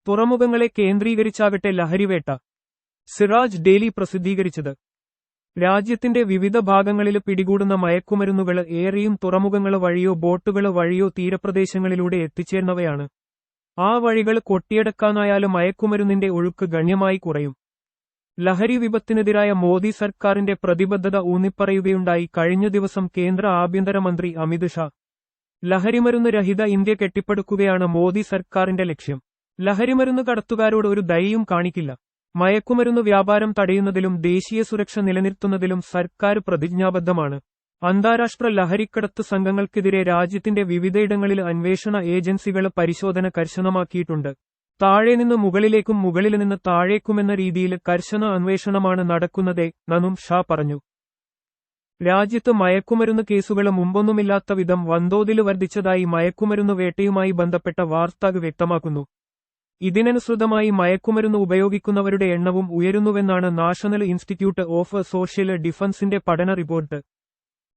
തുറമുഖങ്ങളെ കേന്ദ്രീകരിച്ചാകട്ടെ ലഹരിവേട്ട. Siraj daily പ്രസിദ്ധീകരിച്ചത്. രാജ്യത്തിന്റെ വിവിധ ഭാഗങ്ങളിൽ പിടികൂടുന്ന മയക്കുമരുന്നുകൾ ഏറെയും തുറമുഖങ്ങൾ വഴിയോ ബോട്ടുകൾ വഴിയോ തീരപ്രദേശങ്ങളിലൂടെ എത്തിച്ചേർന്നവയാണ്. ആ വഴികൾ കൊട്ടിയടക്കാനായാലും മയക്കുമരുന്നിന്റെ ഒഴുക്ക് ഗണ്യമായി കുറയും. ലഹരി വിപത്തിനെതിരായ മോദി സർക്കാരിന്റെ പ്രതിബദ്ധത ഊന്നിപ്പറയുകയുണ്ടായി കഴിഞ്ഞ ദിവസം കേന്ദ്ര ആഭ്യന്തരമന്ത്രി അമിത് ഷാ. ലഹരിമരുന്ന് രഹിത ഇന്ത്യ കെട്ടിപ്പടുക്കുകയാണ് മോദി സർക്കാരിന്റെ ലക്ഷ്യം. ലഹരിമരുന്ന് കടത്തുകാരോട് ഒരു ദയയും കാണിക്കില്ല. മയക്കുമരുന്ന് വ്യാപാരം തടയുന്നതിലും ദേശീയ സുരക്ഷ നിലനിർത്തുന്നതിലും സർക്കാർ പ്രതിജ്ഞാബദ്ധമാണ്. അന്താരാഷ്ട്ര ലഹരിക്കടത്ത് സംഘങ്ങൾക്കെതിരെ രാജ്യത്തിന്റെ വിവിധയിടങ്ങളിൽ അന്വേഷണ ഏജൻസികൾ പരിശോധന കർശനമാക്കിയിട്ടുണ്ട്. താഴെ നിന്ന് മുകളിലേക്കും മുകളിൽ നിന്ന് താഴേക്കുമെന്ന രീതിയിൽ കർശന അന്വേഷണമാണ് നടക്കുന്നത് എന്നും ഷാ പറഞ്ഞു. രാജ്യത്ത് മയക്കുമരുന്ന് കേസുകൾ മുമ്പൊന്നുമില്ലാത്ത വിധം വൻതോതിൽ വർദ്ധിച്ചതായി മയക്കുമരുന്ന് വേട്ടയുമായി ബന്ധപ്പെട്ട വാർത്ത വ്യക്തമാക്കുന്നു. ഇതിനനുസൃതമായി മയക്കുമരുന്ന് ഉപയോഗിക്കുന്നവരുടെ എണ്ണവും ഉയരുന്നുവെന്നാണ് നാഷണൽ ഇൻസ്റ്റിറ്റ്യൂട്ട് ഓഫ് സോഷ്യൽ ഡിഫൻസിന്റെ പഠന റിപ്പോർട്ട്.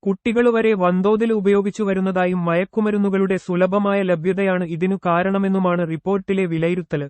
കുട്ടികൾ വരെ വൻതോതിൽ ഉപയോഗിച്ചു വരുന്നതായും മയക്കുമരുന്നുകളുടെ സുലഭമായ ലഭ്യതയാണ് ഇതിനു കാരണമെന്നുമാണ് റിപ്പോർട്ടിലെ വിലയിരുത്തല്.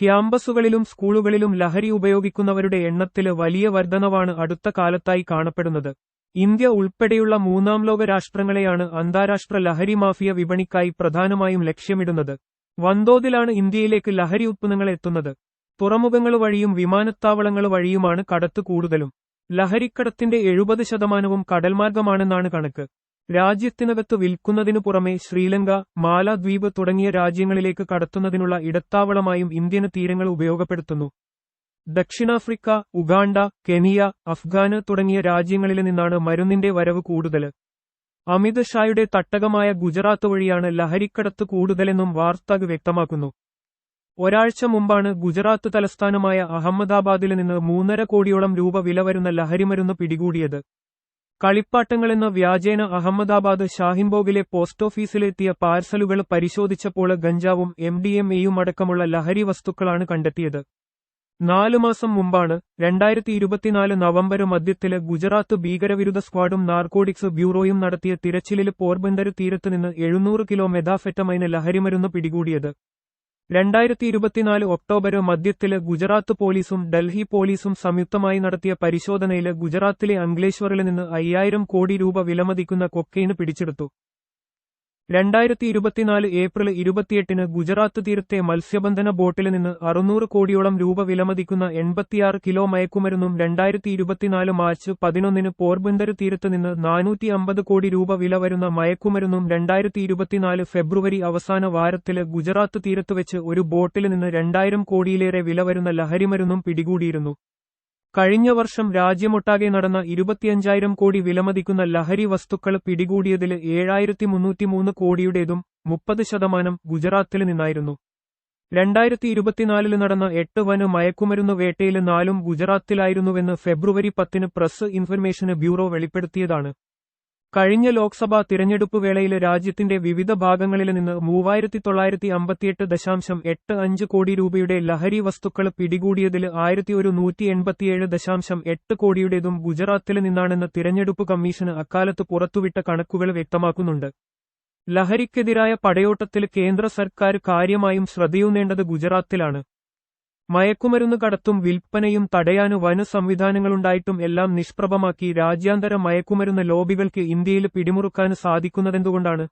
ക്യാമ്പസുകളിലും സ്കൂളുകളിലും ലഹരി ഉപയോഗിക്കുന്നവരുടെ എണ്ണത്തില് വലിയ വർധനവാണ് അടുത്ത കാലത്തായി കാണപ്പെടുന്നത്. ഇന്ത്യ ഉൾപ്പെടെയുള്ള മൂന്നാം ലോക രാഷ്ട്രങ്ങളെയാണ് അന്താരാഷ്ട്ര ലഹരി മാഫിയ വിപണിക്കായി പ്രധാനമായും ലക്ഷ്യമിടുന്നത്. വൻതോതിലാണ് ഇന്ത്യയിലേക്ക് ലഹരി ഉത്പന്നങ്ങൾ എത്തുന്നത്. തുറമുഖങ്ങൾ വഴിയും വിമാനത്താവളങ്ങൾ വഴിയുമാണ് കടത്ത് കൂടുതലും. ലഹരിക്കടത്തിന്റെ 70% കടൽമാർഗമാണെന്നാണ് കണക്ക്. രാജ്യത്തിനകത്ത് വിൽക്കുന്നതിനു പുറമെ ശ്രീലങ്ക, മാലദ്വീപ് തുടങ്ങിയ രാജ്യങ്ങളിലേക്ക് കടത്തുന്നതിനുള്ള ഇടത്താവളമായും ഇന്ത്യൻ തീരങ്ങൾ ഉപയോഗപ്പെടുത്തുന്നു. ദക്ഷിണാഫ്രിക്ക, ഉഗാണ്ട, കെനിയ, അഫ്ഗാന് തുടങ്ങിയ രാജ്യങ്ങളിൽ നിന്നാണ് മരുന്നിന്റെ വരവ് കൂടുതൽ. അമിത് ഷായുടെ തട്ടകമായ ഗുജറാത്ത് വഴിയാണ് ലഹരിക്കടത്ത് കൂടുതലെന്നും വാർത്ത വ്യക്തമാക്കുന്നു. ഒരാഴ്ച മുമ്പാണ് ഗുജറാത്ത് തലസ്ഥാനമായ അഹമ്മദാബാദിൽ നിന്ന് 3.5 കോടിയോളം രൂപ വില വരുന്ന ലഹരിമരുന്ന് പിടികൂടിയത്. കളിപ്പാട്ടങ്ങളെന്ന വ്യാജേന അഹമ്മദാബാദ് ഷാഹിൻബോഗിലെ പോസ്റ്റ് ഓഫീസിലെത്തിയ പാർസലുകൾ പരിശോധിച്ചപ്പോൾ ഗഞ്ചാവും MDMAയും അടക്കമുള്ള ലഹരി വസ്തുക്കളാണ് കണ്ടെത്തിയത്. 4 മാസം മുമ്പാണ് 2024 നവംബർ മധ്യത്തില് ഗുജറാത്ത് ഭീകരവിരുദ്ധ സ്ക്വാഡും നാർക്കോട്ടിക്സ് ബ്യൂറോയും നടത്തിയ തിരച്ചിലിൽ പോർബന്ദർ തീരത്ത് നിന്ന് 700 കിലോ മെഥാഫെറ്റമൈന് ലഹരിമരുന്ന് പിടികൂടിയത്. 2024 ഒക്ടോബർ മധ്യത്തില് ഗുജറാത്ത് പോലീസും ഡൽഹി പോലീസും സംയുക്തമായി നടത്തിയ പരിശോധനയില് ഗുജറാത്തിലെ അംഗ്ലേശ്വറിൽ നിന്ന് 5000 കോടി രൂപ വിലമതിക്കുന്ന കൊക്കൈന് പിടിച്ചെടുത്തു. 2024 ഏപ്രിൽ 28 ഗുജറാത്ത് തീരത്തെ മത്സ്യബന്ധന ബോട്ടിൽ നിന്ന് 600 കോടിയോളം രൂപ വിലമതിക്കുന്ന 86 കിലോ മയക്കുമരുന്നും 2024 മാർച്ച് 11 പോർബന്ദർ തീരത്ത് നിന്ന് 450 കോടി രൂപ വില വരുന്ന മയക്കുമരുന്നും 2024 ഫെബ്രുവരി അവസാന വാരത്തില് ഗുജറാത്ത് തീരത്തുവെച്ച് ഒരു ബോട്ടിൽ നിന്ന് 2000 കോടിയിലേറെ വില വരുന്ന ലഹരിമരുന്നും പിടികൂടിയിരുന്നു. കഴിഞ്ഞ വർഷം രാജ്യമൊട്ടാകെ നടന്ന 25,000 കോടി വിലമതിക്കുന്ന ലഹരി വസ്തുക്കൾ പിടികൂടിയതിൽ 7,303 കോടിയുടേതും 30% ഗുജറാത്തിൽ നിന്നായിരുന്നു. 2024 നടന്ന 8 വൻ മയക്കുമരുന്ന് വേട്ടയിൽ 4 ഗുജറാത്തിലായിരുന്നുവെന്ന് ഫെബ്രുവരി 10 പ്രസ് ഇൻഫർമേഷൻ ബ്യൂറോ വെളിപ്പെടുത്തിയതാണ്. കഴിഞ്ഞ ലോക്സഭാ തിരഞ്ഞെടുപ്പ് വേളയിൽ രാജ്യത്തിന്റെ വിവിധ ഭാഗങ്ങളിൽ നിന്ന് 3,958.85 കോടി രൂപയുടെ ലഹരി വസ്തുക്കൾ പിടികൂടിയതിൽ 1,187.8 കോടിയുടേതും ഗുജറാത്തിൽ നിന്നാണെന്ന് തിരഞ്ഞെടുപ്പ് കമ്മീഷന് അക്കാലത്ത് പുറത്തുവിട്ട കണക്കുകൾ വ്യക്തമാക്കുന്നുണ്ട്. ലഹരിക്കെതിരായ പടയോട്ടത്തിൽ കേന്ദ്ര സർക്കാർ കാര്യമായും ശ്രദ്ധയൂന്നേണ്ടത് ഗുജറാത്തിലാണ്. മയക്കുമരുന്ന് കടത്തും വിൽപ്പനയും തടയാനു വൻ സംവിധാനങ്ങളുണ്ടായിട്ടും എല്ലാം നിഷ്പ്രഭമാക്കി രാജ്യാന്തര മയക്കുമരുന്ന് ലോബികൾക്ക് ഇന്ത്യയിൽ പിടിമുറുക്കാൻ സാധിക്കുന്നതെന്തുകൊണ്ടാണ്?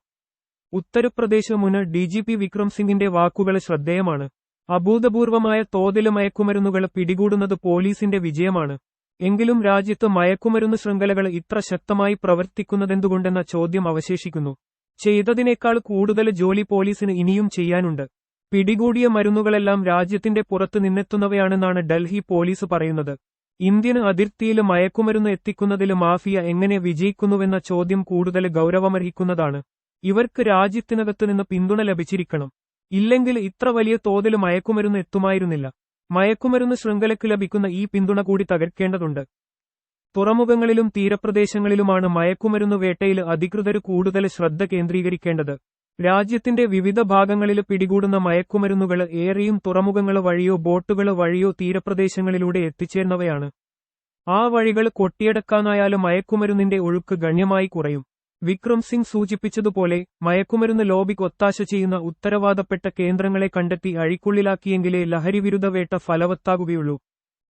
ഉത്തർപ്രദേശ് മുൻ DGP വിക്രം സിംഗിന്റെ വാക്കുകൾ ശ്രദ്ധേയമാണ്. അഭൂതപൂർവമായ തോതിൽ മയക്കുമരുന്നുകൾ പിടികൂടുന്നത് പോലീസിന്റെ വിജയമാണ്. എങ്കിലും രാജ്യത്ത് മയക്കുമരുന്ന് ശൃംഖലകൾ ഇത്ര ശക്തമായി പ്രവർത്തിക്കുന്നതെന്തുകൊണ്ടെന്ന ചോദ്യം അവശേഷിക്കുന്നു. ചെയ്തതിനേക്കാൾ കൂടുതൽ ജോലി പോലീസിന് ഇനിയും ചെയ്യാനുണ്ട്. പിടികൂടിയ മരുന്നുകളെല്ലാം രാജ്യത്തിന്റെ പുറത്ത് നിന്നെത്തുന്നവയാണെന്നാണ് ഡൽഹി പോലീസ് പറയുന്നത്. ഇന്ത്യൻ അതിർത്തിയിൽ മയക്കുമരുന്ന് എത്തിക്കുന്നതിൽ മാഫിയ എങ്ങനെ വിജയിക്കുന്നുവെന്ന ചോദ്യം കൂടുതൽ ഗൗരവമർഹിക്കുന്നതാണ്. ഇവർക്ക് രാജ്യത്തിനകത്തു നിന്ന് പിന്തുണ ലഭിച്ചിരിക്കണം. ഇല്ലെങ്കിൽ ഇത്ര വലിയ തോതിൽ മയക്കുമരുന്ന് എത്തുമായിരുന്നില്ല. മയക്കുമരുന്ന് ശൃംഖലയ്ക്ക് ലഭിക്കുന്ന ഈ പിന്തുണ കൂടി തകർക്കേണ്ടതുണ്ട്. തുറമുഖങ്ങളിലും തീരപ്രദേശങ്ങളിലുമാണ് മയക്കുമരുന്ന് വേട്ടയിൽ അധികൃതർ കൂടുതൽ ശ്രദ്ധ കേന്ദ്രീകരിക്കേണ്ടത്. രാജ്യത്തിന്റെ വിവിധ ഭാഗങ്ങളിൽ പിടികൂടുന്ന മയക്കുമരുന്നുകൾ ഏറെയും തുറമുഖങ്ങൾ വഴിയോ ബോട്ടുകൾ വഴിയോ തീരപ്രദേശങ്ങളിലൂടെ എത്തിച്ചേർന്നവയാണ്. ആ വഴികൾ കൊട്ടിയടക്കാനായാലും മയക്കുമരുന്നിന്റെ ഒഴുക്ക് ഗണ്യമായി കുറയും. വിക്രം സിംഗ് സൂചിപ്പിച്ചതുപോലെ മയക്കുമരുന്ന് ലോബിക്ക് ഒത്താശ ചെയ്യുന്ന ഉത്തരവാദപ്പെട്ട കേന്ദ്രങ്ങളെ കണ്ടെത്തി അഴിക്കുള്ളിലാക്കിയെങ്കിലേ ലഹരിവിരുദ്ധ വേട്ട ഫലവത്താകുകയുള്ളൂ.